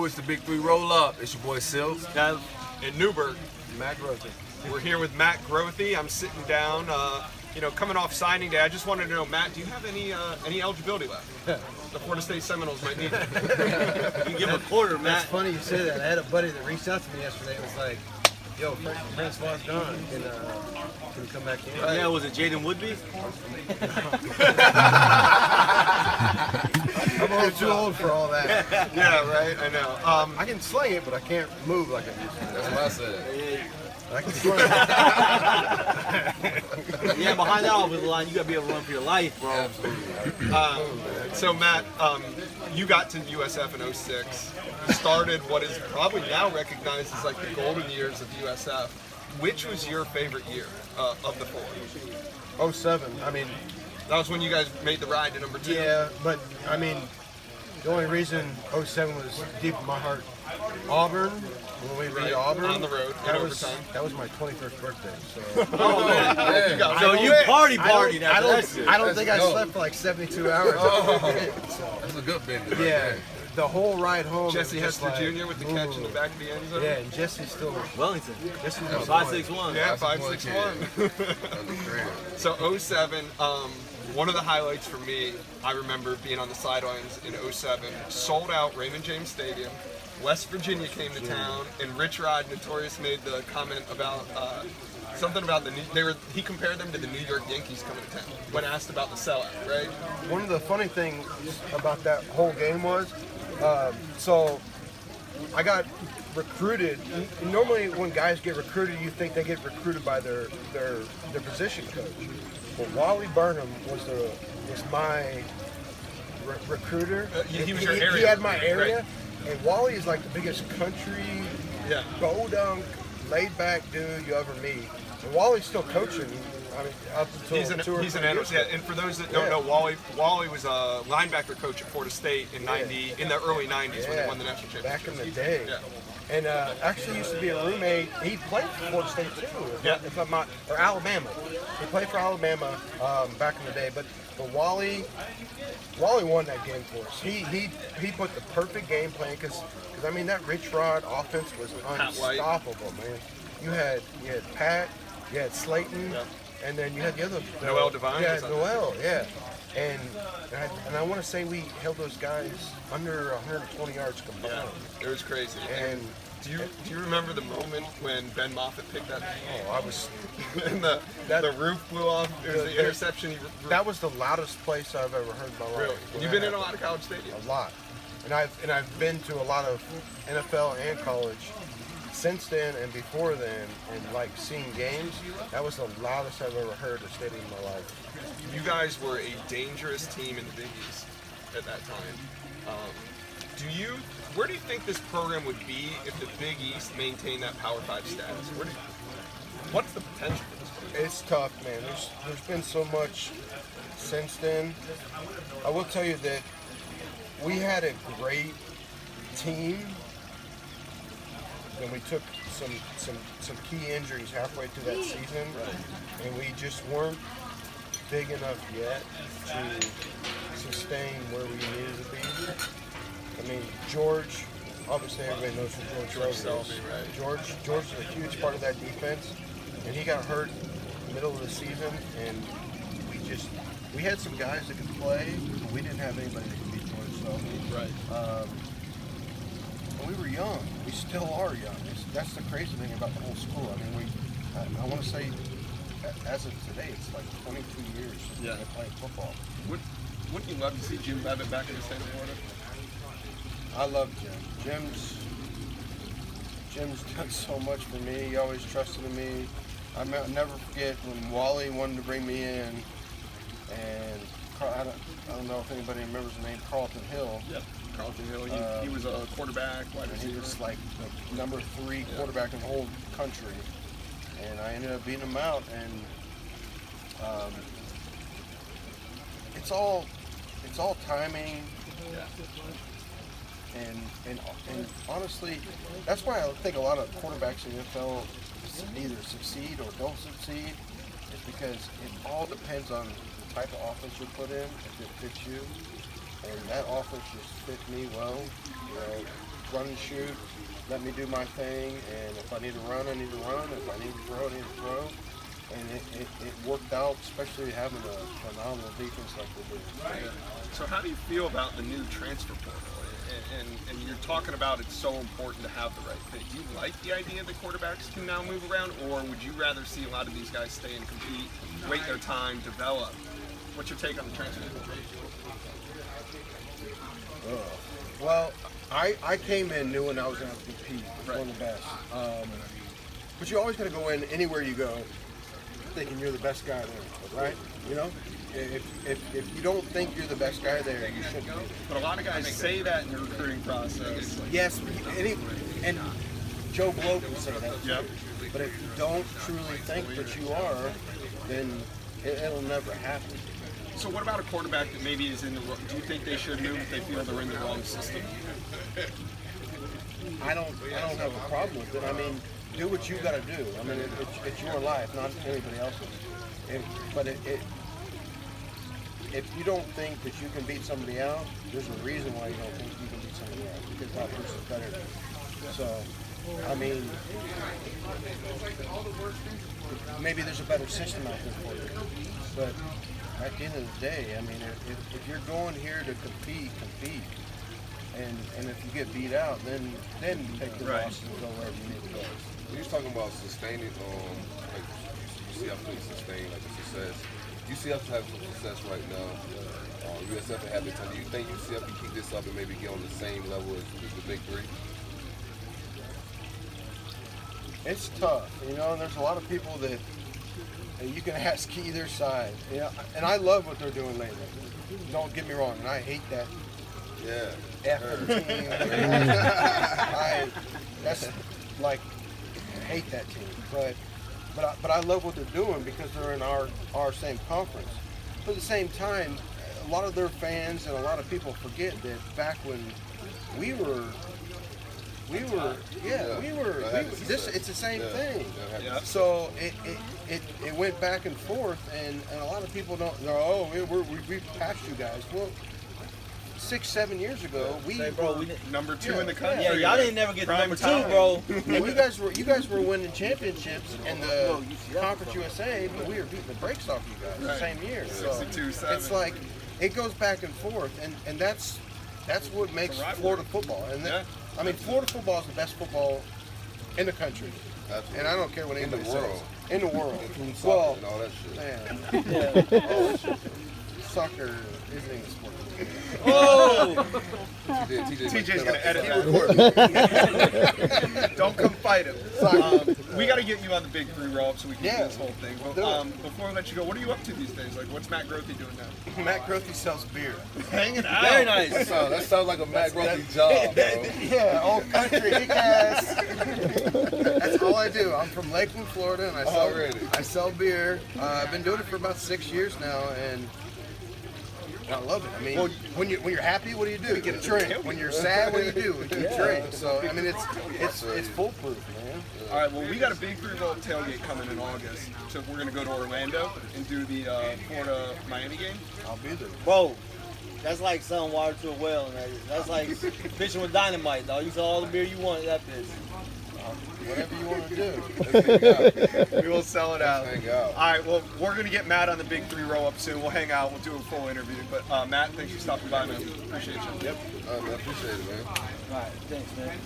It's the Big Three Roll Up. It's your boy Sills. Kev. In Newburgh. Matt Grothe. We're here with Matt Grothe. I'm sitting down, coming off signing day. I just wanted to know, Matt, do you have any eligibility left? The Florida State Seminoles might need you. You can give him a quarter, Matt. That's funny you say that. I had a buddy that reached out to me yesterday and was like, yo, Francois gone. Can you come back in? Yeah, was it Jaden Woodby? I'm too old for all that. Yeah, right, I know. I can sling it, but I can't move like I used to. That's what I said. I can sling it. Yeah, behind that offensive line, you got to be able to run for your life, bro. Absolutely. So, Matt, you got to USF in 06. You started what is probably now recognized as like the golden years of USF. Which was your favorite year of the four? 07. I mean, That was when you guys made the ride to number 2. yeah, but I mean, the only reason 07 was deep in my heart. Auburn, when we beat Auburn on the road in overtime. That was my 21st birthday. So Oh, man. Yeah. So you partied I after that shit. don't think I go. slept for like 72 hours. That's a good bend. Yeah, the whole ride home. Jesse was just Hester like, Jr. with the catch in the back of the end zone. Yeah, and Jesse's still. Wellington. Jesse's my boy. 5'6". Yeah, That's a 5'6". That's a career. So 07, one of the highlights for me, I remember being on the sidelines in 07, sold out Raymond James Stadium. West Virginia came to town, and Rich Rod Notorious made the comment about something about he compared them to the New York Yankees coming to town when asked about the sellout, right? One of the funny things about that whole game was, so I got recruited. Normally, when guys get recruited, you think they get recruited by their position coach. But Wally Burnham was my recruiter. He was your area. He had my area, right. and Wally is like the biggest country, Yeah. go-dunk, laid-back dude you ever meet. And Wally's still coaching. I mean, up until He's an 2 or 3 analyst. years Yeah, ago. and for those that don't know, Wally was a linebacker coach at Florida State in in the early 90s when they won the national championship. Back in the day. Yeah. And actually used to be a roommate. He played for Florida State too, if I'm not, or Alabama. He played for Alabama back in the day. But Wally won that game for us. He put the perfect game plan because I mean that Rich Rod offense was unstoppable, man. You had Pat, you had Slayton, and then you had the other Noel Devine. Yeah, Noel, yeah. And I want to say we held those guys under 120 yards combined. Yeah, it was crazy. And do you remember the moment when Ben Moffitt picked that? I was. And the roof blew off. It was the interception. That was the loudest place I've ever heard in my life. Really? You've been in a lot of college stadiums. A lot, and I've been to a lot of NFL and college since then and before then, and like seeing games. That was the loudest I've ever heard a stadium in my life. You guys were a dangerous team in the Big East at that time. Where do you think this program would be if the Big East maintained that Power 5 status? What's the potential for this program? It's tough, man. There's been so much since then. I will tell you that we had a great team. And we took some key injuries halfway through that season, and we just weren't big enough yet to sustain where we needed to be. I mean, George, obviously everybody knows who George Selby is. Right. George is a huge part of that defense, and he got hurt in the middle of the season, and we had some guys that could play, but we didn't have anybody that could beat George Selby. Right. We were young. We still are young. That's the crazy thing about the whole school. I mean, I want to say, as of today, it's like 22 years since we've been playing football. Wouldn't you love to see Jim Levitt back in the state of Florida? I love Jim. Jim's done so much for me. He always trusted in me. I'll never forget when Wally wanted to bring me in, and I don't know if anybody remembers the name Carlton Hill. Yeah. Carlton Hill. He was a quarterback, wide receiver. He was like the number 3 quarterback in the whole country, and I ended up beating him out. And it's all timing. Yeah. And honestly, that's why I think a lot of quarterbacks in the NFL either succeed or don't succeed. Is because it all depends on the type of offense you put in, if it fits you. And that offense just fit me well. You know, run and shoot, let me do my thing, and if I need to run, I need to run. If I need to throw, I need to throw. And it worked out, especially having a phenomenal defense like we do. So how do you feel about the new transfer portal? And you're talking about it's so important to have the right fit. Do you like the idea that quarterbacks can now move around, or would you rather see a lot of these guys stay and compete, wait their time, develop? What's your take on the transfer portal? Well, I came in knowing I was going to have to compete with one of the best. But you always got to go in anywhere you go thinking you're the best guy there, right? You know? If you don't think you're the best guy there, you shouldn't be. But a lot of guys say that in the recruiting process. Yes, and Joe Blow can say that. Yep. But if you don't truly think that you are, then it'll never happen. So what about a quarterback that maybe is in the wrong? Do you think they should move if they feel they're in the wrong system? I don't have a problem with it. I mean, do what you got to do. I mean, it's your life, not anybody else's. But if you don't think that you can beat somebody else, there's a reason why you don't think you can beat somebody else, because that person's better than you. So, I mean, maybe there's a better system out there for you. But at the end of the day, I mean, if you're going here to compete. And if you get beat out, then you take the loss and go wherever you need to go. When you're talking about sustaining, like UCF to sustain like a success. UCF has some success right now. USF and have it. Do you think UCF can keep this up and maybe get on the same level as the Big Three? It's tough, you know, and there's a lot of people that you can ask either side. You know, and I love what they're doing lately. Don't get me wrong, and I hate that. Yeah. Effing team. That's like, I hate that team. But I love what they're doing because they're in our same conference. But at the same time, a lot of their fans and a lot of people forget that back when we were it's the same thing. Yeah. So it went back and forth, and a lot of people don't know, we passed you guys. Well, 6-7 years ago, we number 2 in the country. Yeah, y'all didn't never get to number 2, time. bro. and you guys were winning championships in the Conference USA, but we were beating the brakes off you guys the same year. So 62-7. it's like it goes back and forth, and that's what makes Florida football. And I mean, Florida football is the best football in the country. Absolutely. And I don't care what anybody In the world. says. In the world. Including Well, soccer and all that shit. man, soccer isn't even a sport. Oh! TJ's gonna edit that. Don't come fight him. We got to get you on the Big 3 roll-up so we can do this whole thing. But before I let you go, what are you up to these days? Like, what's Matt Grothe doing now? Matt Grothe sells beer. Hanging out. Very nice. That sounds like a Matt Grothe job, bro. Yeah, old country, yes. That's all I do. I'm from Lakeland, Florida, and I sell beer. I've been doing it for about 6 years now, and I love it. I mean, when you're happy, what do? You get a drink. When you're sad, what do? You get a drink. So I mean, it's foolproof, man. All right, well, we got a Big 3 roll tailgate coming in August. So we're going to go to Orlando and do the Florida-Miami game. I'll be there. Bro, that's like selling water to a well. That's like fishing with dynamite, dog. You sell all the beer you want at that bitch. Whatever you want to do. Let's hang out. We will sell it out. Let's hang out. All right, well, we're going to get Matt on the Big 3 roll-up soon. We'll hang out. We'll do a full interview. But, Matt, thanks for stopping by, man. Appreciate you. I appreciate it, man. All right, thanks, man.